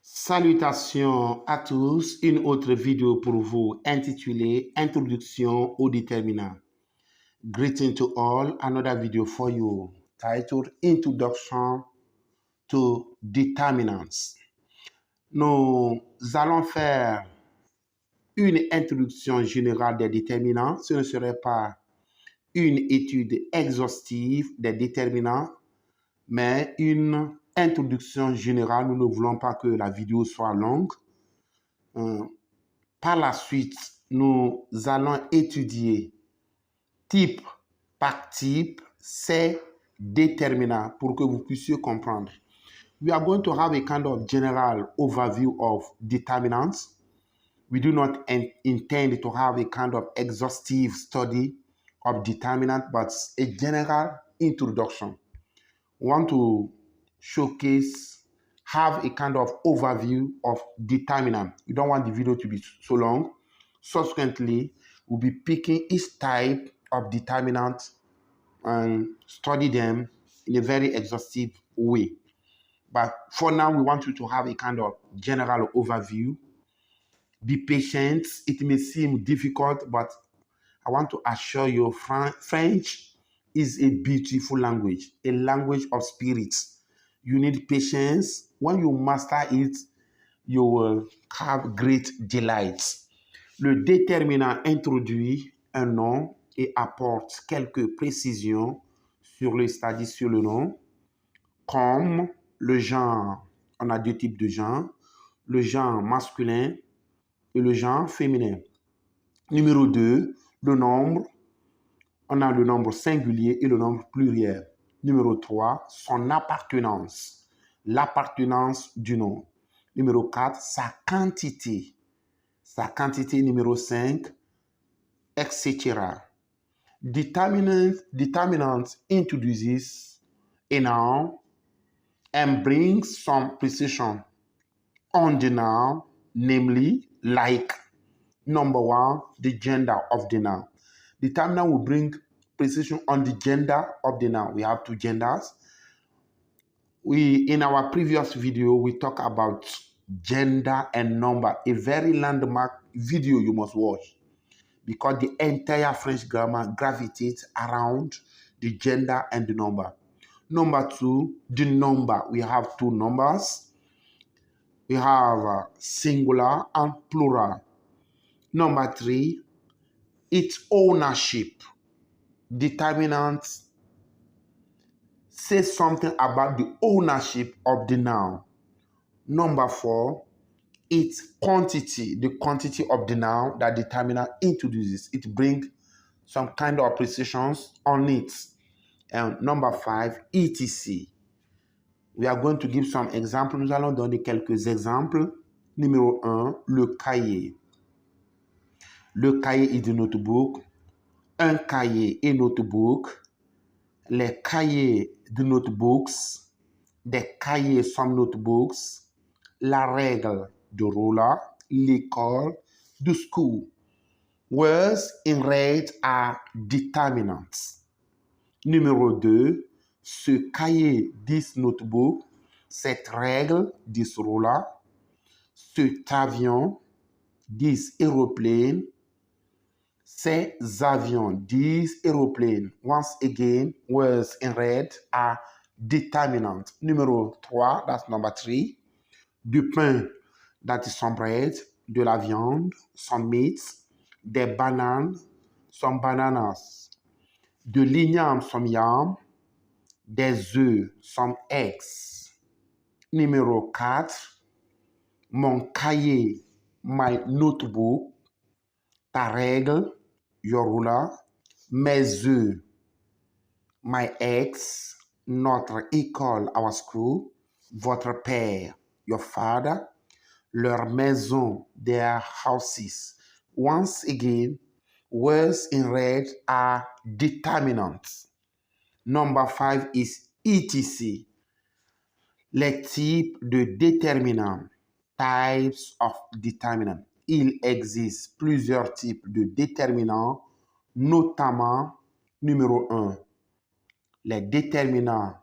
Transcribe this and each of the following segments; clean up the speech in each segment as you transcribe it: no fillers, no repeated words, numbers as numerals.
Salutations à tous, une autre vidéo pour vous intitulée Introduction aux déterminants. Greeting to all, another video for you titled Introduction to Determinants. Nous allons faire une introduction générale des déterminants. Ce ne serait pas une étude exhaustive des déterminants, mais une introduction générale. Nous ne voulons pas que la vidéo soit longue. Par la suite, nous allons étudier type par type ces déterminants pour que vous puissiez comprendre. We are going to have a kind of general overview of determinants. We do not intend to have a kind of exhaustive study of determinants, but a general introduction. We want to showcase, have a kind of overview of determinant. We don't want the video to be so long. Subsequently, we'll be picking each type of determinant and study them in a very exhaustive way. But for now, we want you to have a kind of general overview. Be patient. It may seem difficult, but I want to assure you, French is a beautiful language, a language of spirits. You need patience. When you master it, you will have great delights. Le déterminant introduit un nom et apporte quelques précisions sur le nom, comme le genre. On a deux types de genre, le genre masculin et le genre féminin. Numéro 2, le nombre. On a le nombre singulier et le nombre pluriel. Numéro 3, son appartenance. L'appartenance du nom. Numéro 4, sa quantité. Sa quantité, numéro 5, etc. Determinant introduces a noun and brings some precision on the noun, namely, like, number 1, the gender of the noun. Determinant will bring precision on the gender of the noun. We have two genders. In our previous video, we talked about gender and number, a very landmark video you must watch because the entire French grammar gravitates around the gender and the number. Number 2, the number. We have two numbers. We have singular and plural. Number 3, its ownership. Determinants say something about the ownership of the noun. Number 4, its quantity, the quantity of the noun that determinant introduces. It brings some kind of precisions on it. And number 5, etc. We are going to give some examples. Nous allons donner quelques exemples. Numéro 1, le cahier. Le cahier est de notebook. Un cahier et notebook. Les cahiers de notebooks. Des cahiers sont notebooks. La règle de roller. L'école, the school. Words in red are determinants. Numéro 2, ce cahier, this notebook, cette règle, this roller, cet avion, this aeroplane, ces avions, this aeroplane. Once again, words in red are determinants. Numéro 3, that's number 3, du pain, that is some bread, de la viande, some meats, des bananes, some bananas, de l'igname, some yam, des œufs, some eggs. Numéro 4, mon cahier, my notebook, ta règle, your ruler, mes œufs, my eggs, notre école, our school, votre père, your father, leur maison, their houses. Once again, words in red are determinants. Number 5 is etc. Les types de déterminants. Types of determinants. Il existe plusieurs types de déterminants, notamment numéro 1, les déterminants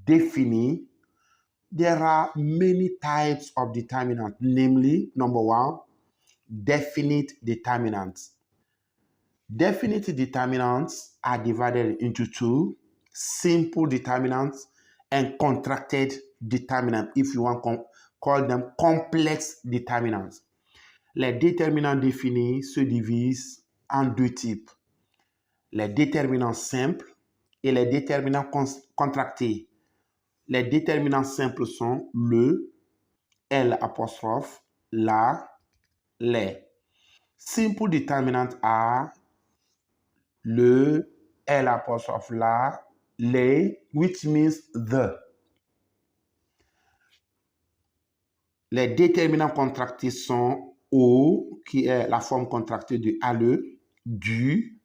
définis, There are many types of determinants, namely, number one, definite determinants. Definite determinants are divided into two: simple determinants and contracted determinants, if you want to call them complex déterminants. Les déterminants définis se divisent en deux types: les déterminants simples et les déterminants contractés. Les déterminants simples sont le, L apostrophe, la, les. Simple determinants are le, L apostrophe, la, les, which means the. Les déterminants contractés sont O, qui est la forme contractée de ALE, du,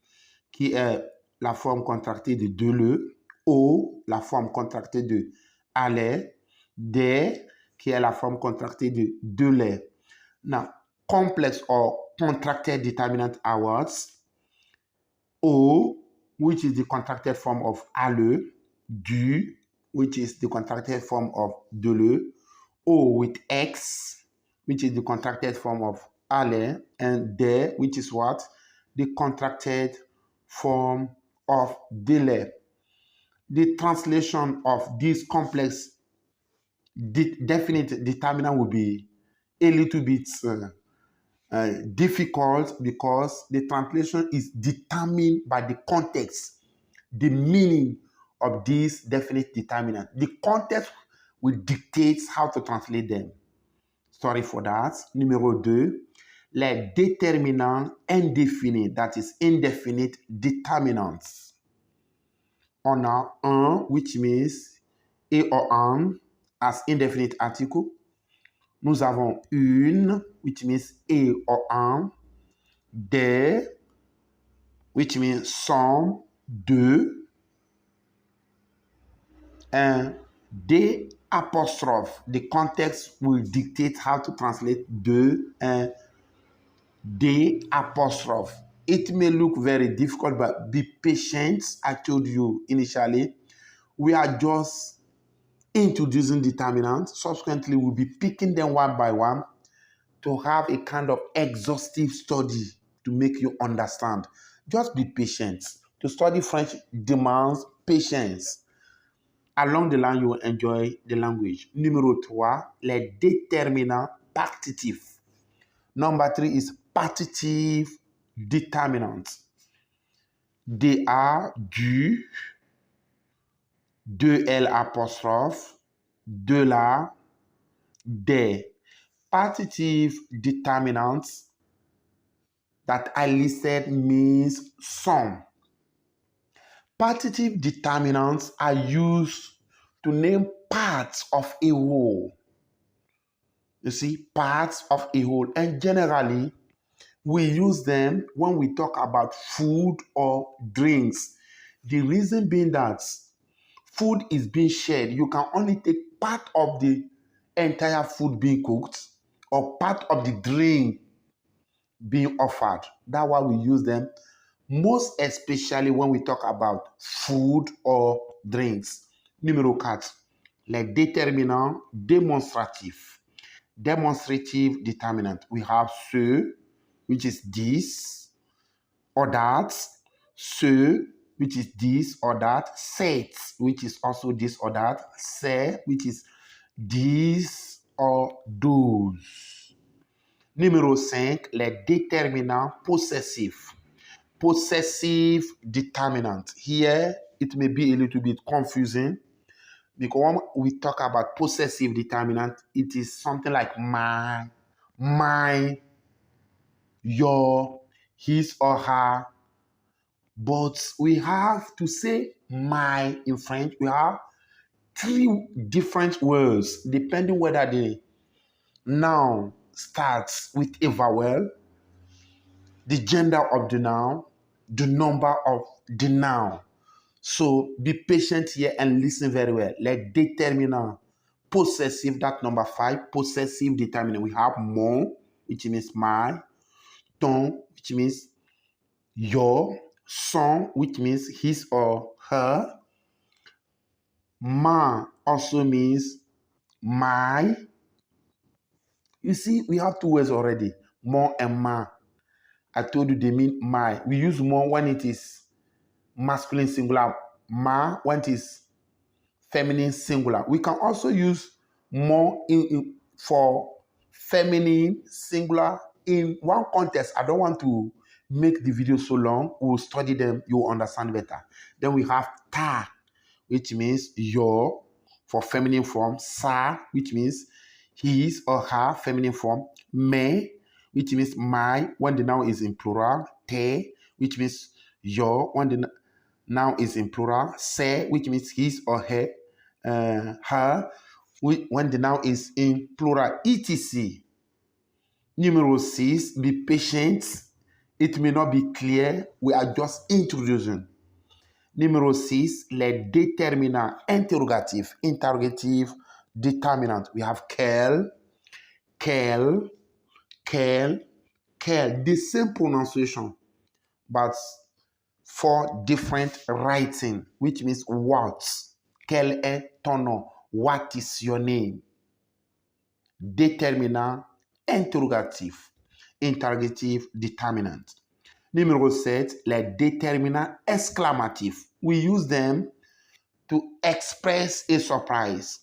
qui est la forme contractée de 2le, O, la forme contractée de ALE, des, qui est la forme contractée de 2le. Now, complex or contracted determinant are words: O, which is the contracted form of ALE, du, which is the contracted form of 2le, O with X, which is the contracted form of ale, and de, which is what? The contracted form of dele. The translation of this complex definite determinant will be a little bit difficult, because the translation is determined by the context, the meaning of this definite determinant. The context will dictate how to translate them. Sorry for that. Numéro 2, les déterminants indéfinis, that is indefinite determinants. On a un, which means a or an as indefinite article. Nous avons une, which means a or an. Des, which means some, deux. And des apostrophe. The context will dictate how to translate de and des apostrophe. It may look very difficult, but be patient. I told you initially, we are just introducing determinants. Subsequently, we'll be picking them one by one to have a kind of exhaustive study to make you understand. Just be patient. To study French demands patience. Along the line, you will enjoy the language. Numéro 3, les déterminants partitifs. Number 3 is partitive determinants. They are du, de L apostrophe, de la, des. Partitive determinants that I listed means some. Partitive determinants are used to name parts of a whole. You see, parts of a whole. And generally, we use them when we talk about food or drinks. The reason being that food is being shared. You can only take part of the entire food being cooked or part of the drink being offered. That's why we use them, most especially when we talk about food or drinks. Numéro 4, les déterminants démonstratifs. Demonstrative determinant. We have ce, which is this or that, ce, which is this or that, cet, which is also this or that, ce, which is this or those. Numéro 5, les déterminants possessifs. Possessive determinant. Here, it may be a little bit confusing, because when we talk about possessive determinant, it is something like my, mine, your, his or her. But we have to say my in French. We have 3 different words depending whether the noun starts with a vowel, the gender of the noun, the number of the noun. So be patient here and listen very well. Like déterminant possessive, that number 5, possessive determinant. We have mon, which means my, ton, which means your, son, which means his or her, ma also means my. You see, we have two words already, mon and ma. I told you they mean my. We use mon when it is masculine singular, ma when it is feminine singular. We can also use mon for feminine singular in one context. I don't want to make the video so long. We'll study them, you'll understand better. Then we have ta, which means your for feminine form, sa, which means his or her feminine form, me, which means my when the noun is in plural, te, which means your when the noun is in plural, se, which means his or her, her, when the noun is in plural, etc. Numero 6, be patient. It may not be clear. We are just introducing. Numéro 6, les déterminants interrogatifs, interrogative, determinant. We have quel, quel, quel, quel. The same pronunciation, but for different writing, which means what. Quel est ton nom? What is your name? Déterminant interrogatif, interrogative, determinant. Numéro 7, les déterminants exclamatifs. We use them to express a surprise.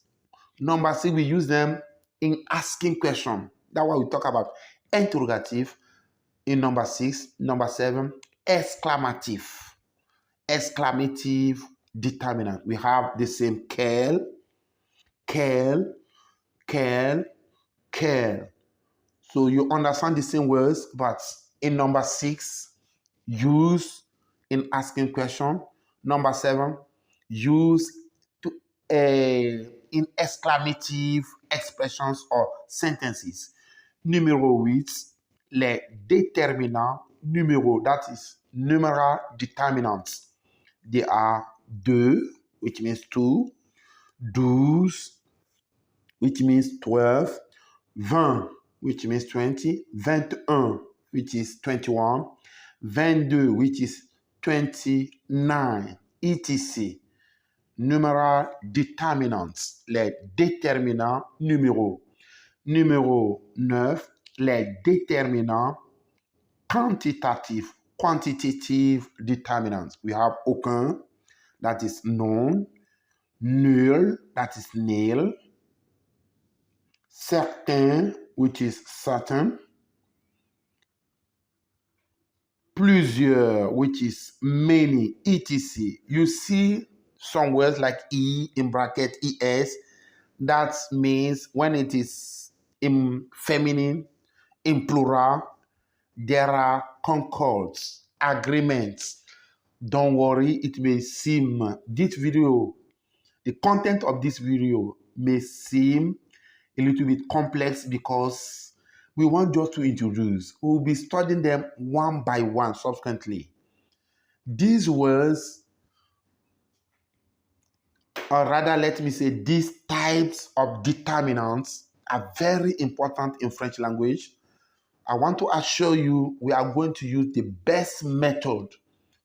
Number 6, we use them in asking questions. That's why we talk about interrogative in number 6. Number 7, exclamative. Exclamative determinant. We have the same quel, quel, quel, quel. So you understand the same words, but in number 6, use in asking question. Number 7, use to in exclamative expressions or sentences. Numéro 8, les déterminants numéro, that is numeral determinants. They are 2, which means 2, 12, which means 12, 20, which means 20, 21, which is 21, 22, which is 29, etc. Numeral determinants, les déterminants numéros. Numéro 9, les déterminants quantitatifs, quantitative determinants. We have aucun, that is non, nul, that is nil, certain, which is certain, plusieurs, which is many, etc. You see some words like e in bracket es. That means when it is in feminine, in plural, there are concords, agreements. Don't worry, it may seem this video, the content of this video may seem a little bit complex because we want just to introduce. We'll be studying them one by one subsequently. These words, or rather let me say these types of determinants are very important in French language. I want to assure you we are going to use the best method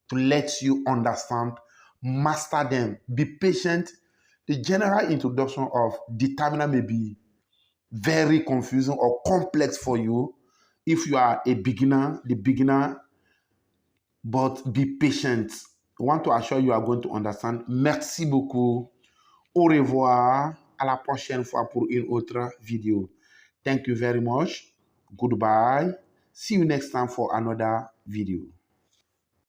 to let you understand, master them, be patient. The general introduction of determinant may be very confusing or complex for you if you are a beginner, but be patient. I want to assure you are going to understand. Merci beaucoup. Au revoir. À la prochaine fois pour une autre vidéo. Thank you very much. Goodbye. See you next time for another video.